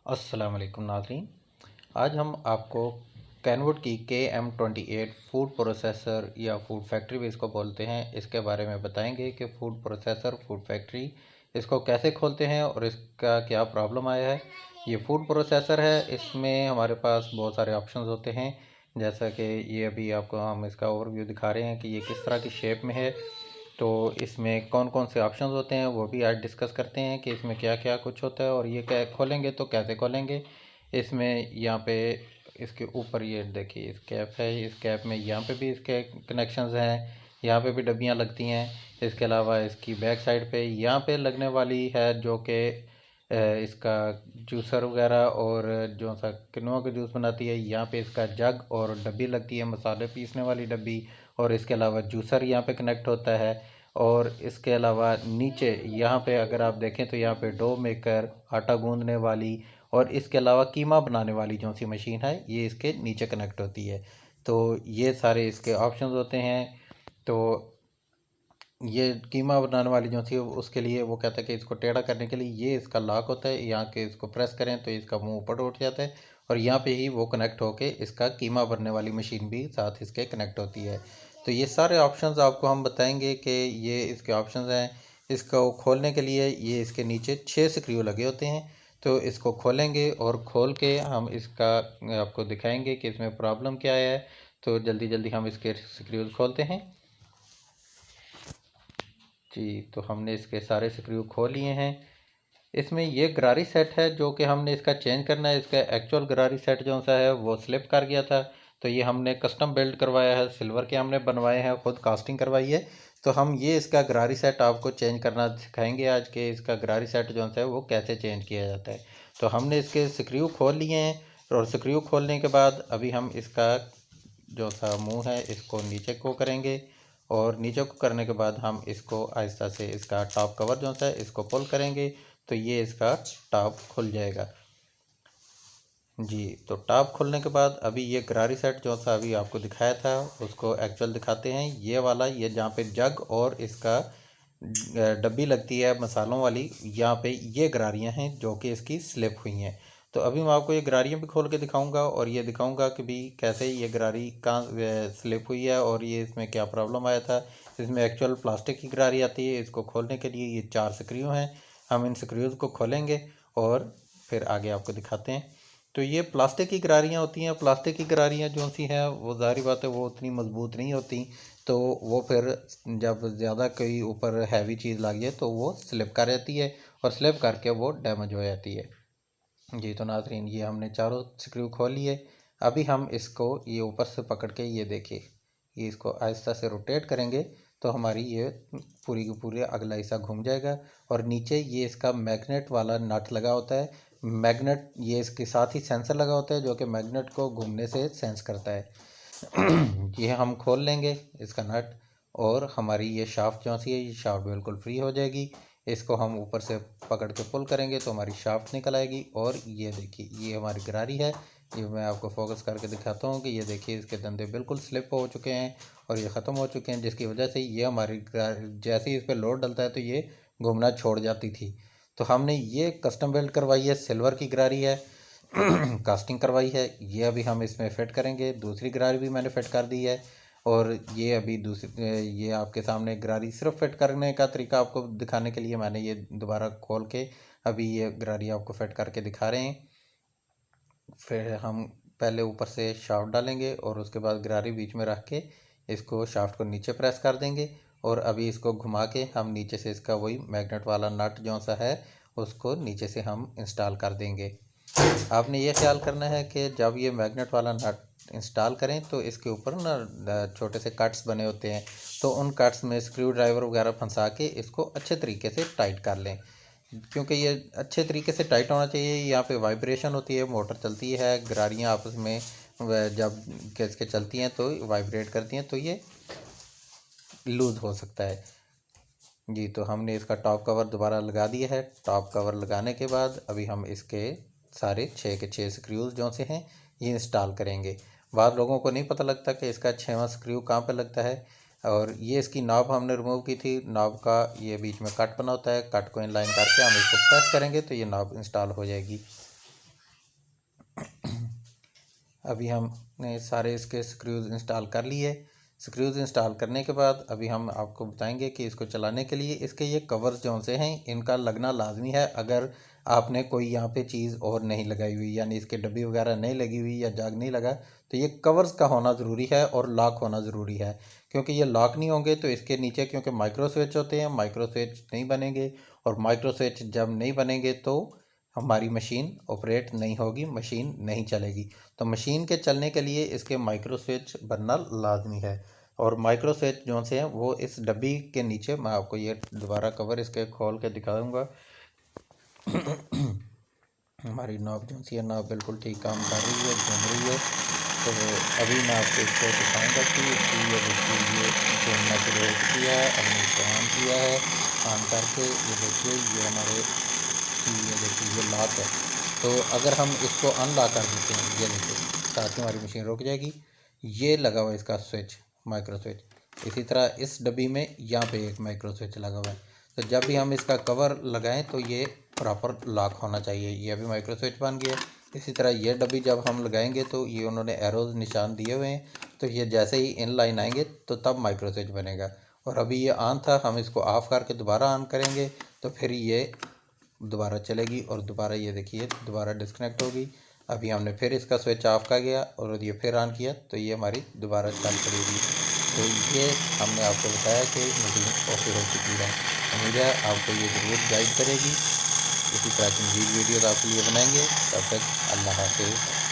अस्सलाम वालेकुम नाज़रीन। आज हम आपको कैनवुड की KM28 फूड प्रोसेसर या फूड फैक्ट्री भी इसको बोलते हैं, इसके बारे में बताएंगे कि फूड प्रोसेसर फूड फैक्ट्री इसको कैसे खोलते हैं और इसका क्या प्रॉब्लम आया है। ये फूड प्रोसेसर है, इसमें हमारे पास बहुत सारे ऑप्शंस होते हैं। जैसा कि ये अभी आपको हम इसका ओवरव्यू दिखा रहे हैं कि ये किस तरह की शेप में है। तो इसमें कौन कौन से ऑप्शंस होते हैं वो भी आज डिस्कस करते हैं कि इसमें क्या क्या कुछ होता है और ये क्या खोलेंगे तो कैसे खोलेंगे। इसमें यहाँ पे इसके ऊपर ये देखिए इस कैप है, इस कैप में यहाँ पे भी इसके कनेक्शंस हैं, यहाँ पे भी डब्बियाँ लगती हैं। इसके अलावा इसकी बैक साइड पे यहाँ पे लगने वाली है जो कि इसका जूसर वगैरह और जो सा किनोआ का जूस बनाती है, यहाँ पे इसका जग और डब्बी लगती है, मसाले पीसने वाली डब्बी। और इसके अलावा जूसर यहाँ पे कनेक्ट होता है। और इसके अलावा नीचे यहाँ पे अगर आप देखें तो यहाँ पे डो मेकर, आटा गूंदने वाली और इसके अलावा कीमा बनाने वाली जो सी मशीन है ये इसके नीचे कनेक्ट होती है। तो ये सारे इसके ऑप्शंस होते हैं। तो ये कीमा बनाने वाली जो थी उसके लिए वो कहता है कि इसको टेढ़ा करने के लिए ये इसका लॉक होता है, यहाँ के इसको प्रेस करें तो इसका मुंह ऊपर उठ जाता है और यहाँ पे ही वो कनेक्ट होके इसका कीमा भरने वाली मशीन भी साथ इसके कनेक्ट होती है। तो ये सारे ऑप्शंस आपको हम बताएंगे कि ये इसके ऑप्शंस हैं। इसको खोलने के लिए ये इसके नीचे 6 स्क्रू लगे होते हैं। तो इसको खोलेंगे और खोल के हम इसका आपको दिखाएंगे कि इसमें प्रॉब्लम क्या है। तो जल्दी जल्दी हम इसके स्क्रूज खोलते हैं जी। तो हमने इसके सारे स्क्रू खोल लिए हैं। इसमें ये गरारी सेट है जो कि हमने इसका चेंज करना है। इसका एक्चुअल गरारी सेट जो सा है वो स्लिप कर गया था, तो ये हमने कस्टम बिल्ड करवाया है, सिल्वर के हमने बनवाए हैं, खुद कास्टिंग करवाई है। तो हम ये इसका गरारी सेट आपको चेंज करना सिखाएंगे आज के। इसका गरारी सेट जो सा है वो कैसे चेंज किया जाता है। तो हमने इसके स्क्रू खोल लिए हैं और स्क्रू खोलने के बाद अभी हम इसका जो सा मुंह है इसको नीचे को करेंगे और नीचे को करने के बाद हम इसको आहिस्ता से इसका टॉप कवर जो सा है इसको पुल करेंगे तो ये इसका टॉप खुल जाएगा जी। तो टॉप खुलने के बाद अभी ये गरारी सेट जो सा अभी आपको दिखाया था उसको एक्चुअल दिखाते हैं। ये वाला ये जहाँ पे जग और इसका डब्बी लगती है मसालों वाली, यहाँ पे ये गरारियाँ हैं जो कि इसकी स्लिप हुई हैं। तो अभी मैं आपको ये गरारियाँ भी खोल के दिखाऊंगा और ये दिखाऊंगा कि भी कैसे ये गरारी कहाँ स्लिप हुई है और ये इसमें क्या प्रॉब्लम आया था। इसमें एक्चुअल प्लास्टिक की गरारी आती है। इसको खोलने के लिए ये 4 स्क्रू हैं। हम इन स्क्रूज़ को खोलेंगे और फिर आगे आपको दिखाते हैं। तो ये प्लास्टिक की गरारियाँ होती हैं। प्लास्टिक की गरारियाँ जो सी हैं वो ज़ाहिर बात है वो उतनी मज़बूत नहीं होती। तो वो फिर जब ज़्यादा कोई ऊपर हैवी चीज़ लग जाए तो वो स्लिप कर जाती है और स्लिप करके वो डैमेज हो जाती है जी। तो नाज़रीन ये हमने चारों स्क्रू खोल लिए। अभी हम इसको ये ऊपर से पकड़ के ये देखिए ये इसको आहिस्ता से रोटेट करेंगे तो हमारी ये पूरी की पूरी अगला हिस्सा घूम जाएगा। और नीचे ये इसका मैग्नेट वाला नट लगा होता है। मैग्नेट ये इसके साथ ही सेंसर लगा होता है जो कि मैग्नेट को घूमने से सेंस करता है ये हम खोल लेंगे इसका नट और हमारी ये शाफ्ट जो सी है ये शाफ्ट बिल्कुल फ्री हो जाएगी। इसको हम ऊपर से पकड़ के पुल करेंगे तो हमारी शाफ्ट निकल आएगी। और ये देखिए ये हमारी गरारी है। ये मैं आपको फोकस करके दिखाता हूँ कि ये देखिए इसके धंधे बिल्कुल स्लिप हो चुके हैं और ये ख़त्म हो चुके हैं, जिसकी वजह से ये हमारी जैसे ही इस पर लोड डलता है तो ये घूमना छोड़ जाती थी। तो हमने ये कस्टम बिल्ड करवाई है, सिल्वर की गरारी है कास्टिंग करवाई है। ये अभी हम इसमें फिट करेंगे। दूसरी गरारी भी मैंने फिट कर दी है और ये अभी दूसरी ये आपके सामने गरारी सिर्फ फिट करने का तरीका आपको दिखाने के लिए मैंने ये दोबारा खोल के अभी ये गरारी आपको फिट करके दिखा रहे हैं। फिर हम पहले ऊपर से शाफ्ट डालेंगे और उसके बाद गरारी बीच में रख के इसको शाफ्ट को नीचे प्रेस कर देंगे और अभी इसको घुमा के हम नीचे से इसका वही मैग्नेट वाला नट जो सा है उसको नीचे से हम इंस्टॉल कर देंगे। आपने ये ख्याल करना है कि जब ये मैग्नेट वाला नट इंस्टॉल करें तो इसके ऊपर ना छोटे से कट्स बने होते हैं, तो उन कट्स में स्क्रू ड्राइवर वगैरह फंसा के इसको अच्छे तरीके से टाइट कर लें, क्योंकि ये अच्छे तरीके से टाइट होना चाहिए। यहाँ पे वाइब्रेशन होती है, मोटर चलती है, गरारियाँ आपस में जब खिंच के चलती हैं तो वाइब्रेट करती हैं तो ये लूज़ हो सकता है जी। तो हमने इसका टॉप कवर दोबारा लगा दिया है। टॉप कवर लगाने के बाद अभी हम इसके सारे 6 के 6 स्क्रूज जो से हैं ये इंस्टॉल करेंगे। बाद लोगों को नहीं पता लगता कि इसका 6वां स्क्रू कहाँ पे लगता है। और ये इसकी नॉब हमने रिमूव की थी। नॉब का ये बीच में कट बना होता है, कट को इनलाइन करके हम इसको प्रेस करेंगे तो ये नॉब इंस्टॉल हो जाएगी। अभी हमने सारे इसके स्क्रूज़ इंस्टॉल कर लिए। स्क्रूज़ इंस्टॉल करने के बाद अभी हम आपको बताएंगे कि इसको चलाने के लिए इसके ये कवर्स जो से हैं इनका लगना लाजमी है। अगर आपने कोई यहाँ पे चीज़ और नहीं लगाई हुई, यानी इसके डब्बी वगैरह नहीं लगी हुई या जाग नहीं लगा, तो ये कवर्स का होना ज़रूरी है और लॉक होना ज़रूरी है। क्योंकि ये लॉक नहीं होंगे तो इसके नीचे क्योंकि माइक्रो स्विच होते हैं, माइक्रो स्विच नहीं बनेंगे, और माइक्रो स्विच जब नहीं बनेंगे तो हमारी मशीन ऑपरेट नहीं होगी, मशीन नहीं चलेगी। तो मशीन के चलने के लिए इसके माइक्रो स्विच बनना लाजमी है। और माइक्रो स्विच जो से हैं वो इस डब्बी के नीचे, मैं आपको ये दोबारा कवर इसके खोल के दिखा दूँगा। हमारी नॉब जो सी है, नॉब बिल्कुल ठीक काम कर रही है, घूम रही है। तो अभी मैं आपको इसको दिखाऊंगा कि इसकी ये देखिए ये घूमना शुरू हो चुकी है। हमने इसको ऑन किया है, ऑन करके ये देखिए ये हमारे ये देखिए ये लॉक है। तो अगर हम इसको अनलॉक कर देते हैं, ये देखिए साथ ही हमारी मशीन रुक जाएगी। ये लगा हुआ है इसका स्विच, माइक्रो स्विच। इसी तरह इस डब्बी में यहाँ पे एक माइक्रो स्विच लगा हुआ है। तो जब भी हम इसका कवर लगाएं तो ये प्रॉपर लॉक होना चाहिए। ये अभी माइक्रो स्विच बन गया। इसी तरह ये डब्बी जब हम लगाएंगे तो ये उन्होंने एरोज निशान दिए हुए हैं, तो ये जैसे ही इन लाइन आएंगे तो तब माइक्रो स्विच बनेगा। और अभी ये ऑन था, हम इसको ऑफ़ करके दोबारा ऑन करेंगे तो फिर ये दोबारा चलेगी और दोबारा ये देखिए दोबारा डिस्कनेक्ट होगी। अभी हमने फिर इसका स्विच ऑफ कर गया और ये फिर ऑन किया तो ये हमारी दोबारा चालू करेगी। तो ये हमने आपको बताया कि मशीन ओके हो चुकी है। उम्मीद है आपको ये ज़रूर गाइड करेगी। इसी तरह की मज़ीद वीडियोज़ आपके लिए बनाएंगे। तब तक अल्लाह हाफ़िज़।